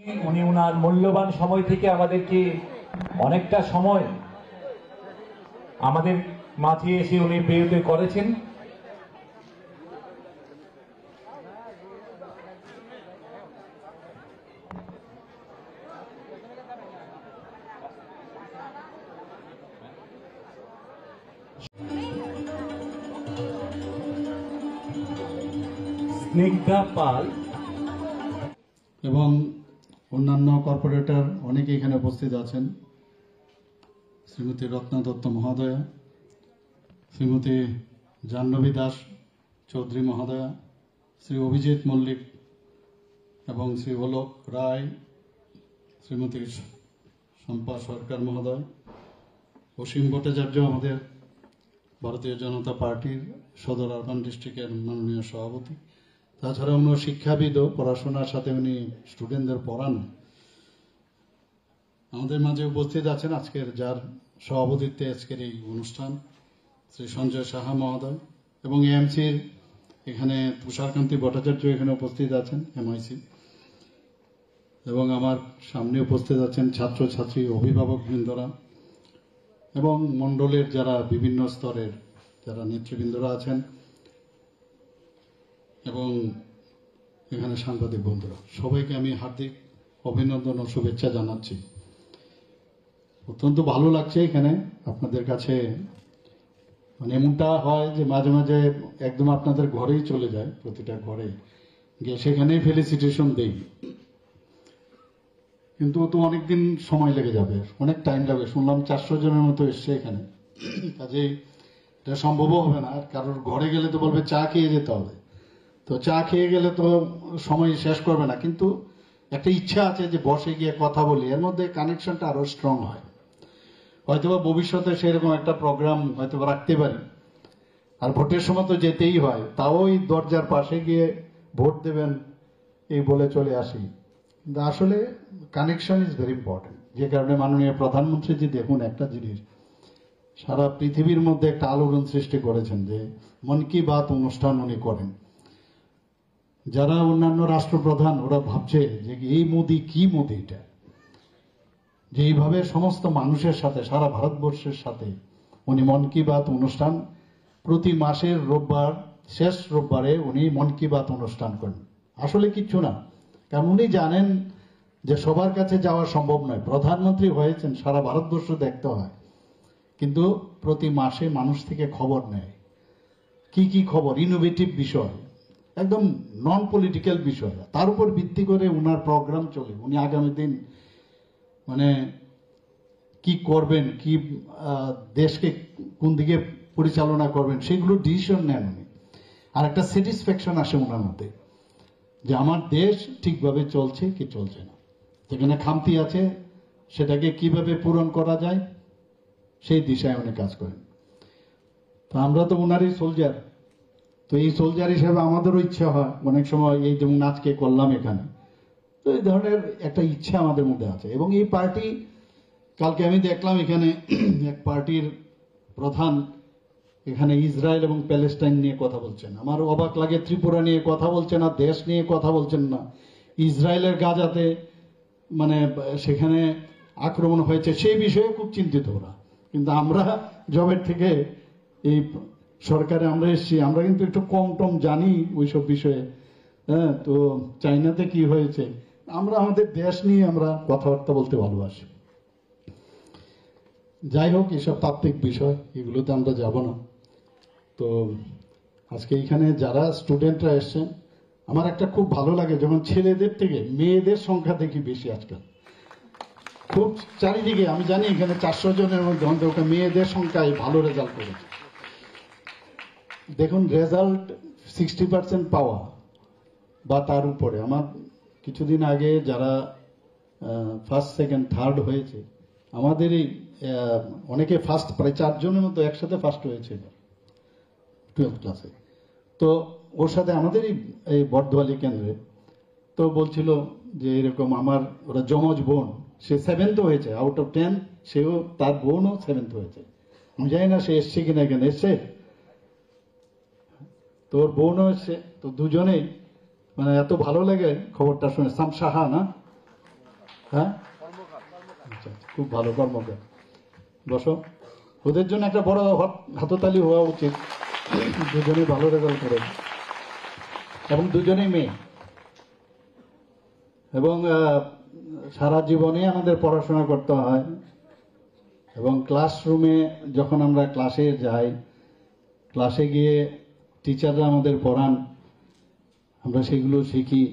উনি ওনার মূল্যবান সময় থেকে আমাদেরকে অনেকটা সময় আমাদের মাঝে এসে উনি পেরিত করেছেন। স্নিগ্ধা পাল এবং অন্যান্য কর্পোরেটর অনেকে এখানে উপস্থিত আছেন। শ্রীমতী রত্না দত্ত মহোদয়া, শ্রীমতী জাহ্নবী দাস চৌধুরী মহোদয়া, শ্রী অভিজিৎ মল্লিক এবং শ্রী অলোক রায়, শ্রীমতী শম্পা সরকার মহোদয়, অসীম ভট্টাচার্য আমাদের ভারতীয় জনতা পার্টির সদর আরবান ডিস্ট্রিক্টের মাননীয় সভাপতি, তাছাড়া উনি শিক্ষাবিদও, পড়াশোনার সাথে উনি স্টুডেন্টদের পড়ান। আমাদের মাঝে উপস্থিত আছেন আজকের যার সভাপতিত্বে আজকের এই অনুষ্ঠান শ্রী সঞ্জয় সাহা মহোদয়, এবং এএমসির এখানে তুষারকান্তি ভট্টাচার্য এখানে উপস্থিত আছেন এমআইসি, এবং আমার সামনে উপস্থিত আছেন ছাত্রছাত্রী অভিভাবক বৃন্দরা এবং মণ্ডলের যারা বিভিন্ন স্তরের যারা নেতৃবৃন্দরা আছেন, এবং এখানে সাংবাদিক বন্ধুরা, সবাইকে আমি হার্দিক অভিনন্দন ও শুভেচ্ছা জানাচ্ছি। অত্যন্ত ভালো লাগছে এখানে আপনাদের কাছে, মানে এমনটা হয় যে মাঝে মাঝে একদম আপনাদের ঘরেই চলে যায়, প্রতিটা ঘরে গিয়ে সেখানেই ফেলিসিটেশন দেই, কিন্তু তো অনেকদিন সময় লেগে যাবে, অনেক টাইম লাগবে। শুনলাম 400 জনের মতো এসছে এখানে, কাজেই এটা সম্ভবও হবে না। আর কারোর ঘরে গেলে তো বলবে চা খেয়ে যেতে হবে, তো চা খেয়ে গেলে তো সময় শেষ করবে না, কিন্তু একটা ইচ্ছা আছে যে বসে গিয়ে কথা বলি, এর মধ্যে কানেকশনটা আরো স্ট্রং হয়। হয়তোবা ভবিষ্যতে সেরকম একটা প্রোগ্রাম হয়তো রাখতে পারি। আর ভোটের সময় তো যেতেই হয়, তাও ওই দরজার পাশে গিয়ে ভোট দেবেন এই বলে চলে আসি। কিন্তু আসলে কানেকশন ইজ ভেরি ইম্পর্টেন্ট, যে কারণে মাননীয় প্রধানমন্ত্রী জি দেখুন একটা জিনিস সারা পৃথিবীর মধ্যে একটা আলোড়ন সৃষ্টি করেছেন যে মন কি বাত অনুষ্ঠান উনি করেন। যারা অন্যান্য রাষ্ট্রপ্রধান ওরা ভাবছে যে এই মোদি কি মোদি, এটা যে এইভাবে সমস্ত মানুষের সাথে সারা ভারতবর্ষের সাথে উনি মন কি বাত অনুষ্ঠান প্রতি মাসের রোববার শেষ রোববারে উনি মন কি বাত অনুষ্ঠান করেন। আসলে কিচ্ছু না, কারণ উনি জানেন যে সবার কাছে যাওয়া সম্ভব নয়। প্রধানমন্ত্রী হয়েছেন, সারা ভারতবর্ষ দেখতে হয়, কিন্তু প্রতি মাসে মানুষ থেকে খবর নেয়। কি কি খবর? ইনোভেটিভ বিষয়, একদম নন পলিটিক্যাল বিষয়, তার উপর ভিত্তি করে উনার প্রোগ্রাম চলে। উনি আগামী দিন মানে কি করবেন, কি দেশকে কোন দিকে পরিচালনা করবেন, সেগুলো ডিসিশন নেন উনি। আর একটা স্যাটিসফ্যাকশন আসে ওনার মধ্যে যে আমার দেশ ঠিকভাবে চলছে কি চলছে না, যেখানে খামতি আছে সেটাকে কিভাবে পূরণ করা যায় সেই দিশায় উনি কাজ করেন। তো আমরা তো ওনারই সোলজার, তো এই সোলজার হিসেবে আমাদেরও ইচ্ছা হয় অনেক সময়, এই যেমন আজকে করলাম এখানে, তো এই ধরনের একটা ইচ্ছা আমাদের মধ্যে আছে। এবং এই পার্টি, কালকে আমি দেখলাম এখানে এক পার্টির প্রধান এখানে ইসরায়েল এবং প্যালেস্টাইন নিয়ে কথা বলছেন। আমার অবাক লাগে, ত্রিপুরা নিয়ে কথা বলছেন না, দেশ নিয়ে কথা বলছেন না। ইসরায়েলের গাজাতে মানে সেখানে আক্রমণ হয়েছে সেই বিষয়ে খুব চিন্তিত ওরা। কিন্তু আমরা জবের থেকে এই সরকারে আমরা এসেছি, আমরা কিন্তু একটু কম টম জানি ওইসব বিষয়ে। হ্যাঁ, তো চাইনাতে কি হয়েছে, আমরা আমাদের দেশ নিয়ে আমরা কথাবার্তা বলতে ভালোবাসি। যাই হোক, এসব তাত্ত্বিক বিষয়, এগুলোতে আমরা যাব না। তো আজকে এখানে যারা স্টুডেন্টরা এসছেন, আমার একটা খুব ভালো লাগে যখন ছেলেদের থেকে মেয়েদের সংখ্যা দেখি বেশি আজকাল। খুব চারিদিকে আমি জানি এখানে 400 জনের মধ্যে অন্তত মেয়েদের সংখ্যায় ভালো রেজাল্ট করেছে। দেখুন, রেজাল্ট 60% পাওয়া বা তার উপরে। আমার কিছুদিন আগে যারা ফার্স্ট সেকেন্ড থার্ড হয়েছে, আমাদের এই অনেকে ফার্স্ট, প্রায় 4 জনের মতো একসাথে ফার্স্ট হয়েছে 12th ক্লাসে। তো ওর সাথে আমাদের এই বর্ধওয়ালি কেন্দ্রে তো বলছিল যে এরকম আমার ওরা যমজ বোন, সে 7th হয়েছে আউট অফ 10, সেও তার বোনও 7th হয়েছে। আমি জানি না সে এসছে কিনা, এখানে এসছে, তোর বোনও এসছে। তো দুজনেই মানে এত ভালো লাগে খবরটা শুনে। সাম সাহা না, হ্যাঁ, আচ্ছা, খুব ভালো কর্মকার। বসো, ওদের জন্য একটা বড় হাততালি হওয়া উচিত। দুজনেই ভালো রেজাল্ট করে এবং দুজনেই মেয়ে, এবং সারা জীবনে আমাদের পড়াশোনা করতে হয়, এবং ক্লাসরুমে যখন আমরা ক্লাসে যাই, ক্লাসে গিয়ে টিচাররা আমাদের পড়ান, আমরা সেগুলো শিখি,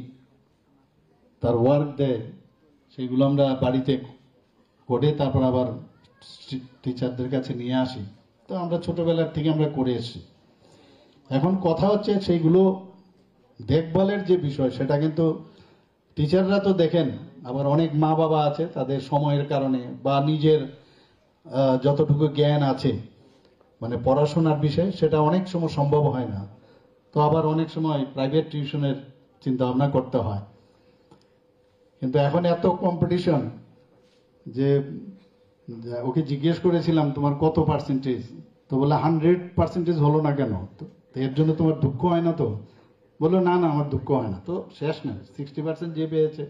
তার ওয়ার্ক দেয়, সেগুলো আমরা বাড়িতে করে তারপর আবার টিচারদের কাছে নিয়ে আসি। তো আমরা ছোটবেলার থেকে আমরা করে এসেছি। এখন কথা হচ্ছে সেইগুলো দেখভালের যে বিষয়, সেটা কিন্তু টিচাররা তো দেখেন, আবার অনেক মা বাবা আছে তাদের সময়ের কারণে বা নিজের যতটুকু জ্ঞান আছে মানে পড়াশোনার বিষয়ে, সেটা অনেক সময় সম্ভব হয় না। তো আবার অনেক সময় প্রাইভেট টিউশনের চিন্তা ভাবনা করতে হয়। কিন্তু এখন এত কম্পিটিশন যে ওকে জিজ্ঞেস করেছিলাম তোমার কত পার্সেন্টেজ, তো বলে 100% হলো না কেন, তো এর জন্য তোমার দুঃখ হয় না? তো বললো না না, আমার দুঃখ হয় না। তো শেষ না, 60% যে পেয়েছে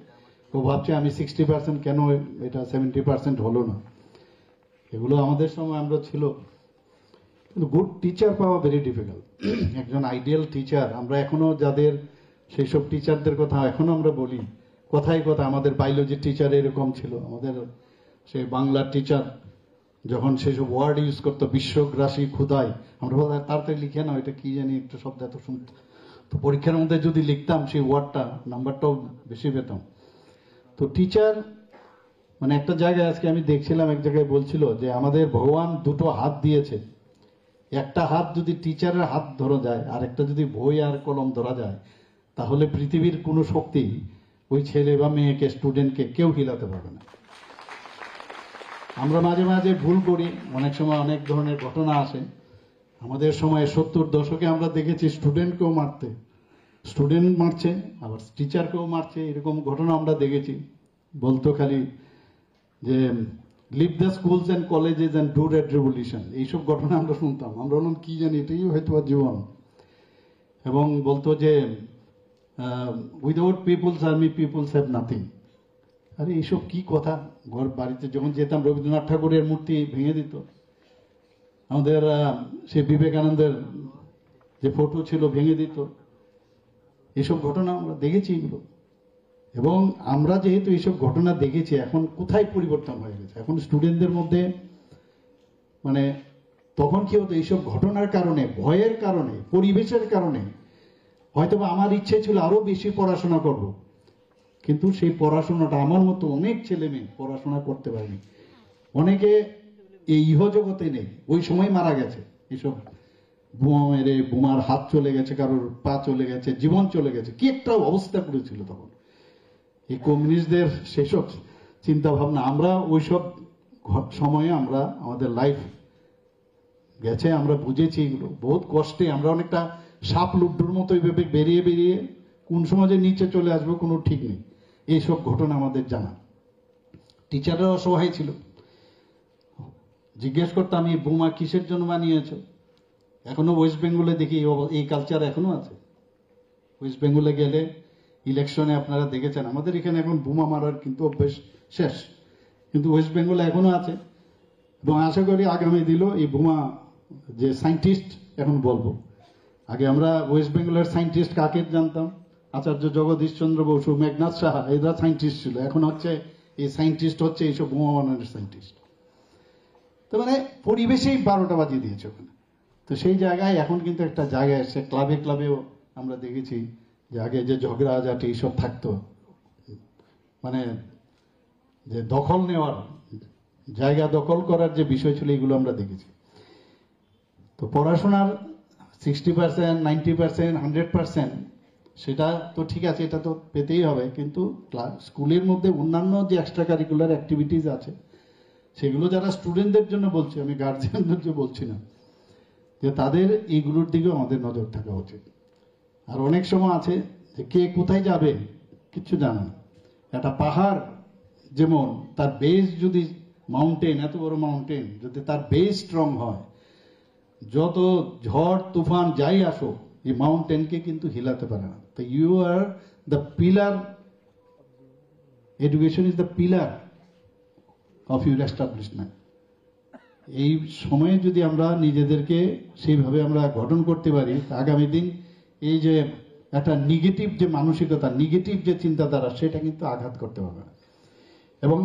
ও ভাবছে আমি 60% কেন, এটা 70% হলো না। এগুলো আমাদের সময় আমরা ছিল। কিন্তু গুড টিচার পাওয়া ভেরি ডিফিকাল্ট। একজন আইডিয়াল টিচার, আমরা এখনো যাদের সেই সব টিচারদের কথা এখনো আমরা বলি, কথাই কথা আমাদের বায়োলজির টিচার এরকম ছিল, আমাদের সেই বাংলার টিচার যখন সেসব ওয়ার্ড ইউজ করতো, বিশ্বগ্রাসী ক্ষুধায়, আমরা বলতাম তাড়াতাড়ি লিখে না, এটা কি জানি একটা শব্দ এত শুনতো। তো পরীক্ষার মধ্যে যদি লিখতাম সেই ওয়ার্ডটা, নাম্বারটাও বেশি পেতাম। তো টিচার মানে একটা জায়গায় আজকে আমি দেখছিলাম, এক জায়গায় বলছিল যে আমাদের ভগবান দুটো হাত দিয়েছে, একটা হাত যদি টিচারের হাত ধরা যায়, আর একটা যদি বই আর কলম ধরা যায়, তাহলে পৃথিবীর কোনো শক্তি ওই ছেলে বা মেয়েকে, স্টুডেন্টকে কেউ হিলাতে পারবে না। আমরা মাঝে মাঝে ভুল করি, অনেক সময় অনেক ধরনের ঘটনা আসে। আমাদের সময় 70 দশকে আমরা দেখেছি স্টুডেন্টকেও মারতে, স্টুডেন্ট মারছে আবার টিচারকেও মারছে, এরকম ঘটনা আমরা দেখেছি। বলতো খালি যে live the schools and colleges and do red revolution, এইসব ঘটনা আমরা শুনতাম। আমরা বললাম কি জানি, এটাই হয়তো জীবন। এবং বলতো যে without peoples army peoples have nothing. আরে এইসব কি কথা! ঘর বাড়িতে যখন যেতাম, রবীন্দ্রনাথ ঠাকুরের মূর্তি ভেঙে দিত, আমাদের সে বিবেকানন্দের যে ফটো ছিল ভেঙে দিত। এইসব ঘটনা আমরা দেখেছি এগুলো। এবং আমরা যেহেতু এইসব ঘটনা দেখেছি, এখন কোথায় পরিবর্তন হয়ে গেছে, এখন স্টুডেন্টদের মধ্যে মানে তখন কি হতো, এইসব ঘটনার কারণে, ভয়ের কারণে, পরিবেশের কারণে হয়তো আমার ইচ্ছে ছিল আরো বেশি পড়াশোনা করব, কিন্তু সেই পড়াশোনাটা আমার মতো অনেক ছেলে মেয়ে পড়াশোনা করতে পারেনি। অনেকে এই ইহজগতে নেই, ওই সময় মারা গেছে। এইসব বোমা মেরে, বোমার হাত চলে গেছে, কারোর পা চলে গেছে, জীবন চলে গেছে। কি একটা অবস্থা করেছিল তখন এই কমিউনিস্টদের সেসব চিন্তা ভাবনা। আমরা ওইসব সময়ে আমরা আমাদের লাইফ গেছে, আমরা বুঝেছি এগুলো বহুত কষ্টে। আমরা অনেকটা সাপ লুড্ডুর মতো এইভাবে বেরিয়ে বেরিয়ে কোন সময় যে নিচে চলে আসবো কোনো ঠিক নেই। এইসব ঘটনা আমাদের জানা। টিচাররা অসহায় ছিল, জিজ্ঞেস করতাম এই বোমা কিসের জন্য বানিয়েছ? এখনো ওয়েস্ট বেঙ্গলে দেখি এই কালচার এখনো আছে। ওয়েস্ট বেঙ্গলে গেলে ইলেকশনে আপনারা দেখেছেন, আমাদের এখানে এখন বোমা মারার কিন্তু অভ্যেস শেষ, কিন্তু ওয়েস্ট বেঙ্গলে এখনো আছে। এবং আশা করি আগামী দিনও এই বোমা যে সায়েন্টিস্ট এখন বলবো, আগে আমরা ওয়েস্ট বেঙ্গলের সায়েন্টিস্ট কাকে জানতাম? আচার্য জগদীশ চন্দ্র বসু, মেঘনাথ সাহা, এরা সায়েন্টিস্ট ছিল। এখন হচ্ছে এই সায়েন্টিস্ট হচ্ছে এইসব বোমা বানানোর সায়েন্টিস্ট। তো মানে পরিবেশেই 12টা বাজিয়ে দিয়েছে ওখানে। তো সেই জায়গায় এখন কিন্তু একটা জায়গায় এসে ক্লাবে ক্লাবেও আমরা দেখেছি যে আগে যে ঝগড়া ঝাঁটি এইসব থাকতো, মানে যে দখল নেওয়ার, জায়গা দখল করার যে বিষয় ছিল, এগুলো আমরা দেখেছি। তো পড়াশোনার 60%, 90%, 100% সেটা তো ঠিক আছে, এটা তো পেতেই হবে। কিন্তু স্কুলের মধ্যে অন্যান্য যে এক্সট্রা কারিকুলার অ্যাক্টিভিটিস আছে, সেগুলো যারা স্টুডেন্টদের জন্য বলছি, আমি গার্জিয়ানদের জন্য বলছি না, যে তাদের এইগুলোর দিকেও আমাদের নজর থাকা উচিত। আর অনেক সময় আছে যে কে কোথায় যাবে কিচ্ছু জানে না। একটা পাহাড় যেমন তার বেস যদি মাউন্টেন, এত বড় মাউন্টেন, যদি তার বেস স্ট্রং হয়, যত ঝড় তুফান যাই আসো, এই মাউন্টেনকে কিন্তু হিলাতে পারে না। তো you are the pillar education is the pillar of your establishment. এই সময়ে যদি আমরা নিজেদেরকে সেইভাবে আমরা গঠন করতে পারি, আগামী দিন এই যে একটা নেগেটিভ যে মানসিকতা, নেগেটিভ যে চিন্তাধারা, সেটা কিন্তু আঘাত করতে পারবে না। এবং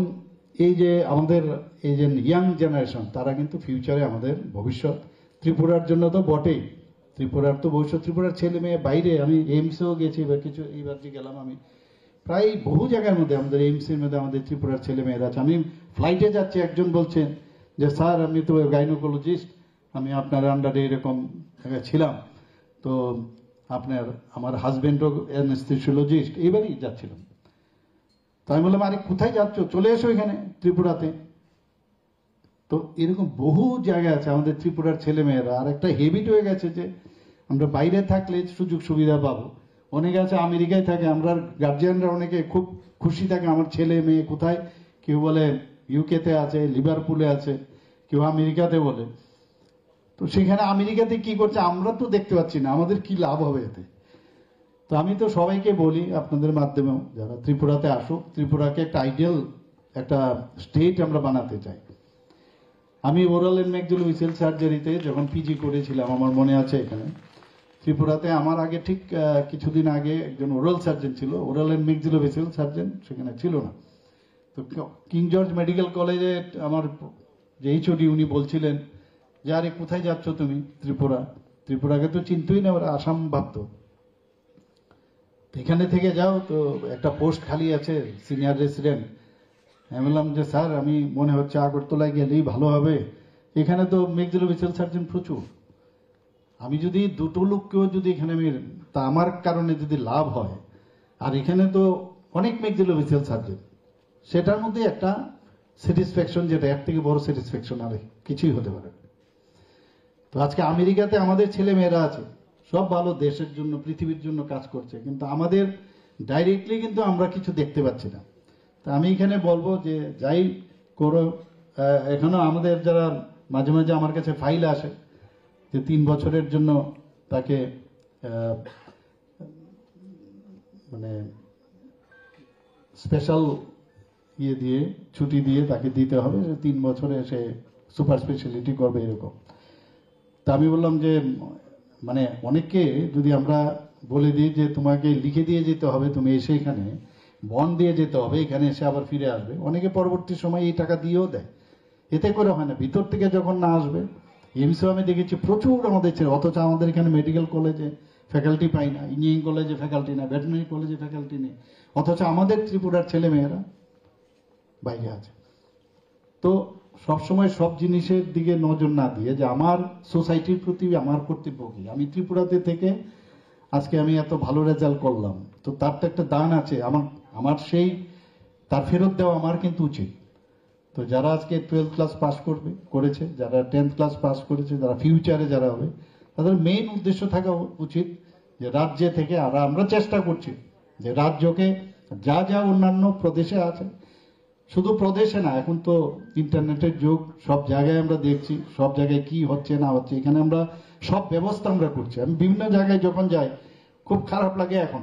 এই যে আমাদের এই যে ইয়াং জেনারেশন, তারা কিন্তু ফিউচারে আমাদের ভবিষ্যৎ। ত্রিপুরার জন্য তো বটেই, ত্রিপুরার তো ভবিষ্যৎ। ত্রিপুরার ছেলে মেয়ে বাইরে, আমি এইমসেও গেছি বা কিছু, এইবার যে গেলাম আমি, প্রায় বহু জায়গার মধ্যে আমাদের এইমসের মধ্যে আমাদের ত্রিপুরার ছেলে মেয়েরা আছে। আমি ফ্লাইটে যাচ্ছি, একজন বলছেন যে স্যার আমি তো গাইনোকোলজিস্ট, আমি আপনার আন্ডারে এরকম জায়গায় ছিলাম, তো আমার হাজবেন্ডও অ্যানেস্থেসিওলজিস্ট, এইবারই যাচ্ছিলাম। তো আমি বললাম আরে কোথায় যাচ্ছ, চলে এসো এখানে ত্রিপুরাতে। তো এরকম বহু জায়গা আছে আমাদের ত্রিপুরার ছেলে মেয়েরা। আর একটা হেবিট হয়ে গেছে যে আমরা বাইরে থাকলে সুযোগ সুবিধা পাবো। অনেকে আছে আমেরিকায় থাকে, আমরা গার্জিয়ানরা অনেকে খুব খুশি থাকে আমার ছেলে মেয়ে কোথায়, কেউ বলে ইউকেতে আছে, লিভারপুলে আছে, কেউ আমেরিকাতে বলে। তো সেখানে আমেরিকাতে কি করছে আমরা তো দেখতে পাচ্ছি না, আমাদের কি লাভ হবে এতে? তো আমি তো সবাইকে বলি আপনাদের মাধ্যমেও, যারা ত্রিপুরাতে আসুক, ত্রিপুরাকে একটা আইডিয়াল একটা স্টেট আমরা বানাতে চাই। আমি ওরাল এন্ড ম্যাক্সিলোফেসিয়াল সার্জারিতে যখন পিজি করেছিলাম, আমার মনে আছে এখানে ত্রিপুরাতে আমার আগে ঠিক কিছুদিন আগে একজন ওরাল সার্জন ছিল, ওরাল এন্ড ম্যাক্সিলোফেসিয়াল সার্জন সেখানে ছিল না। তো কিং জর্জ মেডিকেল কলেজে আমার যে এইচওডি উনি বলছিলেন যে আরে কোথায় যাচ্ছ তুমি, ত্রিপুরা, ত্রিপুরাকে তো চিনতই না, ওরা আসাম ভাবতো। এখানে থেকে যাও, তো একটা পোস্ট খালি আছে সিনিয়র রেসিডেন্ট। আমি বললাম যে স্যার আমি মনে হচ্ছে আগরতলায় গেলেই ভালো হবে, এখানে তো ম্যাক্সিলোফেসিয়াল সার্জন প্রচুর। আমি যদি দুটো লোককেও যদি এখানে আমি, তা আমার কারণে যদি লাভ হয়, আর এখানে তো অনেক ম্যাক্সিলোফেসিয়াল সার্জন, সেটার মধ্যে একটা স্যাটিসফ্যাকশন, যেটা এর থেকে বড় স্যাটিসফ্যাকশন আর কিছুই হতে পারে না। তো আজকে আমেরিকাতে আমাদের ছেলে মেয়েরা আছে, সব ভালো, দেশের জন্য পৃথিবীর জন্য কাজ করছে, কিন্তু আমাদের ডাইরেক্টলি কিন্তু আমরা কিছু দেখতে পাচ্ছি না। তা আমি এখানে বলবো যে যাই করো, এখনো আমাদের যারা মাঝে মাঝে আমার কাছে ফাইল আসে যে 3 বছরের জন্য তাকে মানে স্পেশাল ইয়ে দিয়ে ছুটি দিয়ে তাকে দিতে হবে, 3 বছরে সে সুপার স্পেশালিটি করবে এরকম। তা আমি বললাম যে মানে অনেককে যদি আমরা বলে দিই যে তোমাকে লিখে দিয়ে যেতে হবে, তুমি এসে এখানে বন্ড দিয়ে যেতে হবে, এখানে এসে আবার ফিরে আসবে, অনেকে পরবর্তী সময় এই টাকা দিয়েও দেয়। এতে করে হয় না, ভিতর থেকে যখন না আসবে। এমসিও আমি দেখেছি প্রচুর আমাদের ছেলে, অথচ আমাদের এখানে মেডিকেল কলেজে ফ্যাকাল্টি পাই না, ইঞ্জিনিয়ারিং কলেজে ফ্যাকাল্টি না, ভেটেরিনারি কলেজে ফ্যাকাল্টি নেই, অথচ আমাদের ত্রিপুরার ছেলে মেয়েরা বাইরে আছে। তো সবসময় সব জিনিসের দিকে নজর না দিয়ে যে আমার সোসাইটির প্রতি আমার কর্তব্য কি, আমি ত্রিপুরাতে থেকে আজকে আমি এত ভালো রেজাল্ট করলাম, তো তার তো একটা দান আছে, আমার সেই তার ফেরত দেওয়া আমার কিন্তু উচিত। তো যারা আজকে 12th ক্লাস পাস করেছে, যারা 10th ক্লাস পাস করেছে, যারা ফিউচারে যারা হবে, তাদের মেইন উদ্দেশ্য থাকা উচিত যে রাজ্যে থেকে, আর আমরা চেষ্টা করছি যে রাজ্যকে যা যা অন্যান্য প্রদেশে আছে, শুধু প্রদেশে না, এখন তো ইন্টারনেটের যুগ, সব জায়গায় আমরা দেখছি সব জায়গায় কি হচ্ছে না হচ্ছে, এখানে আমরা সব ব্যবস্থা আমরা করছি। আমি বিভিন্ন জায়গায় যখন যাই খুব খারাপ লাগে, এখন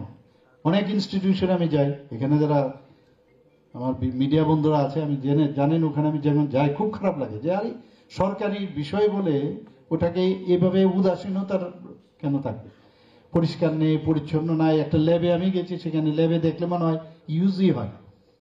অনেক ইনস্টিটিউশনে আমি যাই, এখানে যারা আমার মিডিয়া বন্ধুরা আছে আমি জানেন, ওখানে আমি যখন যাই খুব খারাপ লাগে যে আরে সরকারি বিষয় বলে ওটাকে এভাবে উদাসীনতার কেন থাকবে, পরিষ্কার নেই, পরিচ্ছন্ন নাই। একটা ল্যাবে আমি গেছি, সেখানে ল্যাবে দেখলে মনে হয় ইউজই হয়।